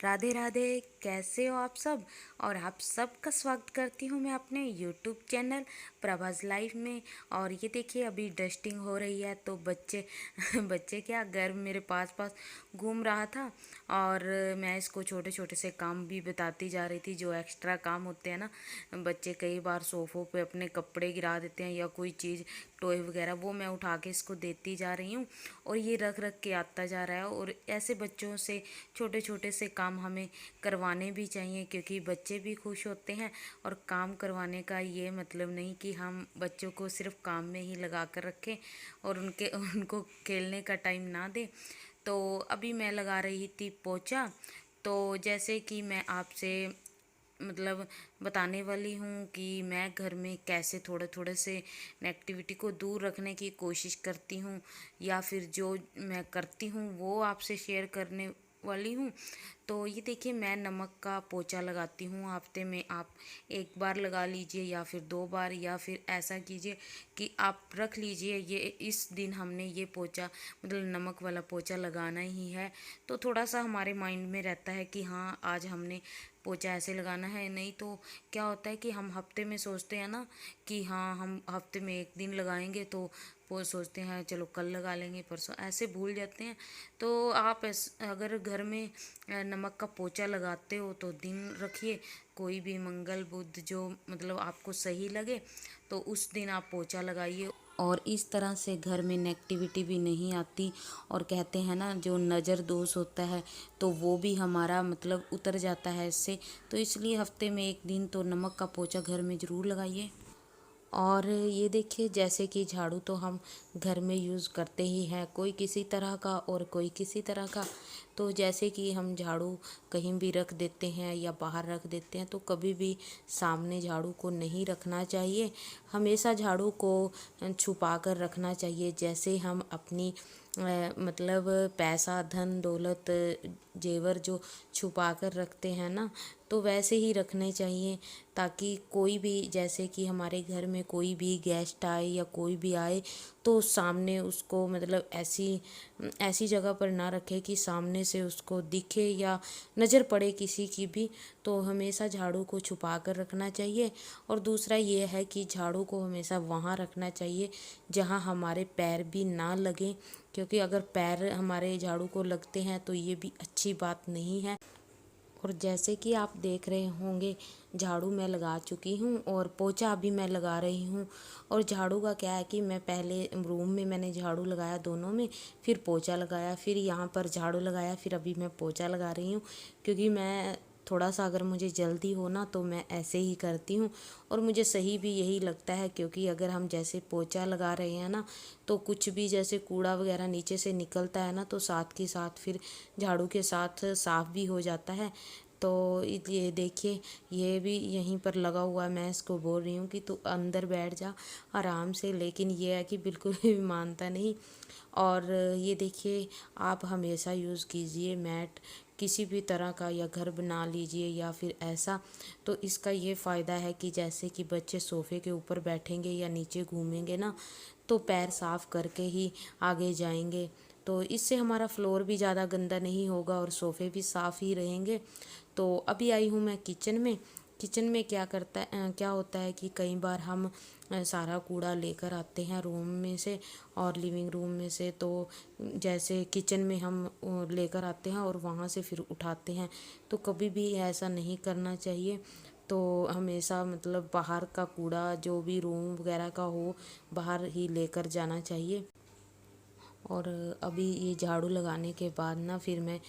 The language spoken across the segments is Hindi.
राधे राधे। कैसे हो आप सब। और आप सबका स्वागत करती हूँ मैं अपने यूट्यूब चैनल प्रभास लाइफ में। और ये देखिए अभी डस्टिंग हो रही है तो बच्चे बच्चे क्या घर मेरे पास पास घूम रहा था। और मैं इसको छोटे छोटे से काम भी बताती जा रही थी जो एक्स्ट्रा काम होते हैं ना। बच्चे कई बार सोफ़ों पे अपने कपड़े गिरा देते हैं या कोई चीज़ टॉय वगैरह, वो मैं उठा के इसको देती जा रही हूँ और ये रख रख के आता जा रहा है। और ऐसे बच्चों से छोटे छोटे से काम हमें करवाने भी चाहिए क्योंकि बच्चे भी खुश होते हैं। और काम करवाने का ये मतलब नहीं कि हम बच्चों को सिर्फ काम में ही लगा कर रखें और उनको खेलने का टाइम ना दें। तो अभी मैं लगा रही थी पोछा। तो जैसे कि मैं आपसे मतलब बताने वाली हूँ कि मैं घर में कैसे थोड़े थोड़े से नेगेटिविटी को दूर रखने की कोशिश करती हूँ या फिर जो मैं करती हूँ वो आपसे शेयर करने वाली हूँ। तो ये देखिए मैं नमक का पोछा लगाती हूँ। हफ्ते में आप एक बार लगा लीजिए या फिर 2 बार, या फिर ऐसा कीजिए कि आप रख लीजिए ये इस दिन हमने ये पोछा मतलब नमक वाला पोछा लगाना ही है। तो थोड़ा सा हमारे माइंड में रहता है कि हाँ आज हमने पोछा ऐसे लगाना है। नहीं तो क्या होता है कि हम हफ्ते में सोचते हैं ना कि हाँ हम हफ्ते में एक दिन लगाएंगे, तो वो सोचते हैं चलो कल लगा लेंगे परसों, ऐसे भूल जाते हैं। तो आप अगर घर में नमक का पोछा लगाते हो तो दिन रखिए, कोई भी मंगल बुध जो मतलब आपको सही लगे तो उस दिन आप पोछा लगाइए। और इस तरह से घर में नेगेटिविटी भी नहीं आती। और कहते हैं ना जो नज़र दोष होता है तो वो भी हमारा मतलब उतर जाता है इससे। तो इसलिए हफ्ते में एक दिन तो नमक का पोछा घर में ज़रूर लगाइए। और ये देखिए जैसे कि झाड़ू तो हम घर में यूज़ करते ही हैं, कोई किसी तरह का और कोई किसी तरह का। तो जैसे कि हम झाड़ू कहीं भी रख देते हैं या बाहर रख देते हैं तो कभी भी सामने झाड़ू को नहीं रखना चाहिए। हमेशा झाड़ू को छुपा कर रखना चाहिए। जैसे हम अपनी मतलब पैसा धन दौलत जेवर जो छुपा कर रखते हैं ना, तो वैसे ही रखने चाहिए ताकि कोई भी जैसे कि हमारे घर में कोई भी गेस्ट आए या कोई भी आए तो सामने उसको मतलब ऐसी ऐसी जगह पर ना रखे कि सामने से उसको दिखे या नज़र पड़े किसी की भी। तो हमेशा झाड़ू को छुपा कर रखना चाहिए। और दूसरा ये है कि झाड़ू को हमेशा वहाँ रखना चाहिए जहाँ हमारे पैर भी ना लगें, क्योंकि अगर पैर हमारे झाड़ू को लगते हैं तो ये भी अच्छी बात नहीं है। और जैसे कि आप देख रहे होंगे झाड़ू मैं लगा चुकी हूँ और पोछा अभी मैं लगा रही हूँ। और झाड़ू का क्या है कि मैं पहले रूम में मैंने झाड़ू लगाया दोनों में, फिर पोछा लगाया, फिर यहाँ पर झाड़ू लगाया, फिर अभी मैं पोछा लगा रही हूँ। क्योंकि मैं थोड़ा सा अगर मुझे जल्दी हो ना तो मैं ऐसे ही करती हूँ और मुझे सही भी यही लगता है। क्योंकि अगर हम जैसे पोछा लगा रहे हैं ना तो कुछ भी जैसे कूड़ा वगैरह नीचे से निकलता है ना तो साथ के साथ फिर झाड़ू के साथ साफ़ भी हो जाता है। तो ये देखिए ये भी यहीं पर लगा हुआ है, मैं इसको बोल रही हूँ कि तू अंदर बैठ जा आराम से, लेकिन ये है कि बिल्कुल भी मानता नहीं। और ये देखिए आप हमेशा यूज़ कीजिए मैट किसी भी तरह का, या घर बना लीजिए या फिर ऐसा। तो इसका ये फ़ायदा है कि जैसे कि बच्चे सोफ़े के ऊपर बैठेंगे या नीचे घूमेंगे ना तो पैर साफ़ करके ही आगे जाएंगे। तो इससे हमारा फ्लोर भी ज़्यादा गंदा नहीं होगा और सोफ़े भी साफ़ ही रहेंगे। तो अभी आई हूँ मैं किचन में। किचन में क्या होता है कि कई बार हम सारा कूड़ा लेकर आते हैं रूम में से और लिविंग रूम में से, तो जैसे किचन में हम लेकर आते हैं और वहाँ से फिर उठाते हैं। तो कभी भी ऐसा नहीं करना चाहिए। तो हमेशा मतलब बाहर का कूड़ा जो भी रूम वगैरह का हो बाहर ही लेकर जाना चाहिए। और अभी ये झाड़ू लगाने के बाद ना फिर मैं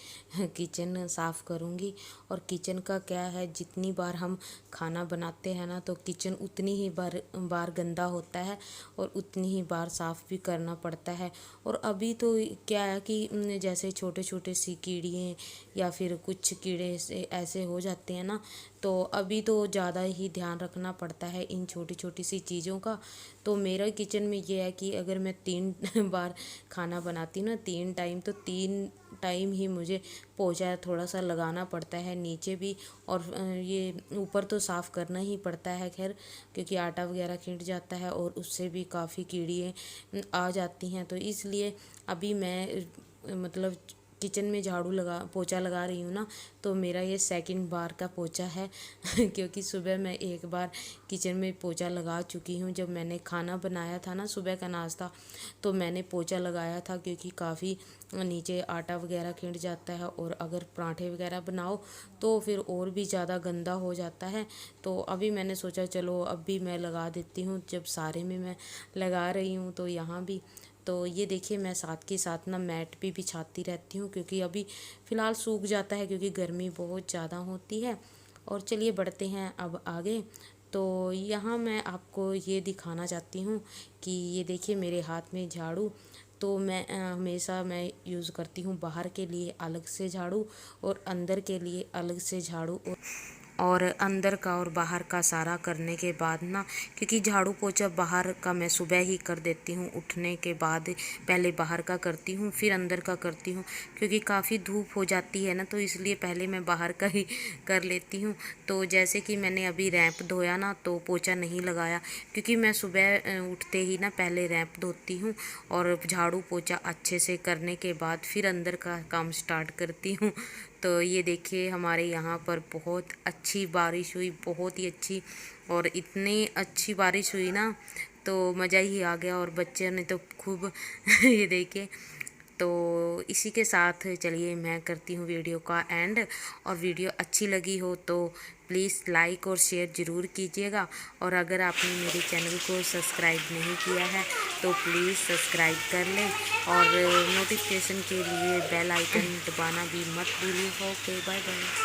किचन साफ़ करूँगी। और किचन का क्या है जितनी बार हम खाना बनाते हैं ना तो किचन उतनी ही बार गंदा होता है और उतनी ही बार साफ़ भी करना पड़ता है। और अभी तो क्या है कि जैसे छोटे छोटे सी कीड़े या फिर कुछ कीड़े से ऐसे हो जाते हैं ना, तो अभी तो ज़्यादा ही ध्यान रखना पड़ता है इन छोटी छोटी सी चीज़ों का। तो मेरा किचन में ये है कि अगर मैं 3 बार खाना बनाती हूँ ना 3 टाइम, तो 3 टाइम ही मुझे पोछा थोड़ा सा लगाना पड़ता है नीचे भी। और ये ऊपर तो साफ़ करना ही पड़ता है खैर, क्योंकि आटा वगैरह खिंड जाता है और उससे भी काफ़ी कीड़ियाँ आ जाती हैं। तो इसलिए अभी मैं मतलब किचन में पोछा लगा रही हूँ ना, तो मेरा ये सेकंड बार का पोछा है क्योंकि सुबह मैं एक बार किचन में पोछा लगा चुकी हूँ। जब मैंने खाना बनाया था ना, सुबह का नाश्ता, तो मैंने पोछा लगाया था क्योंकि काफ़ी नीचे आटा वगैरह खिंड जाता है, और अगर पराठे वगैरह बनाओ तो फिर और भी ज़्यादा गंदा हो जाता है। तो अभी मैंने सोचा चलो अब भी मैं लगा देती हूँ, जब सारे में मैं लगा रही हूँ तो यहाँ भी। तो ये देखिए, मैं साथ के साथ ना मैट भी बिछाती रहती हूँ क्योंकि अभी फ़िलहाल सूख जाता है क्योंकि गर्मी बहुत ज़्यादा होती है। और चलिए बढ़ते हैं अब आगे। तो यहाँ मैं आपको ये दिखाना चाहती हूँ कि ये देखिए मेरे हाथ में झाड़ू। तो मैं हमेशा मैं यूज़ करती हूँ बाहर के लिए अलग से झाड़ू और अंदर के लिए अलग से झाड़ू। और अंदर का और बाहर का सारा करने के बाद ना, क्योंकि झाड़ू पोछा बाहर का मैं सुबह ही कर देती हूँ उठने के बाद। पहले बाहर का करती हूँ फिर अंदर का करती हूँ, क्योंकि काफ़ी धूप हो जाती है ना, तो इसलिए पहले मैं बाहर का ही कर लेती हूँ। तो जैसे कि मैंने अभी रैंप धोया ना, तो पोछा नहीं लगाया क्योंकि मैं सुबह उठते ही ना पहले रैंप धोती हूँ और झाड़ू पोछा अच्छे से करने के बाद फिर अंदर का काम स्टार्ट करती हूँ। तो ये देखिए हमारे यहाँ पर बहुत अच्छी बारिश हुई, बहुत ही अच्छी, और इतनी अच्छी बारिश हुई ना तो मज़ा ही आ गया, और बच्चे ने तो खूब ये देखिए। तो इसी के साथ चलिए मैं करती हूँ वीडियो का एंड। और वीडियो अच्छी लगी हो तो प्लीज़ लाइक और शेयर ज़रूर कीजिएगा, और अगर आपने मेरे चैनल को सब्सक्राइब नहीं किया है तो प्लीज़ सब्सक्राइब कर लें, और नोटिफिकेशन के लिए बेल आइकन दबाना भी मत भूलिए। Okay, bye bye.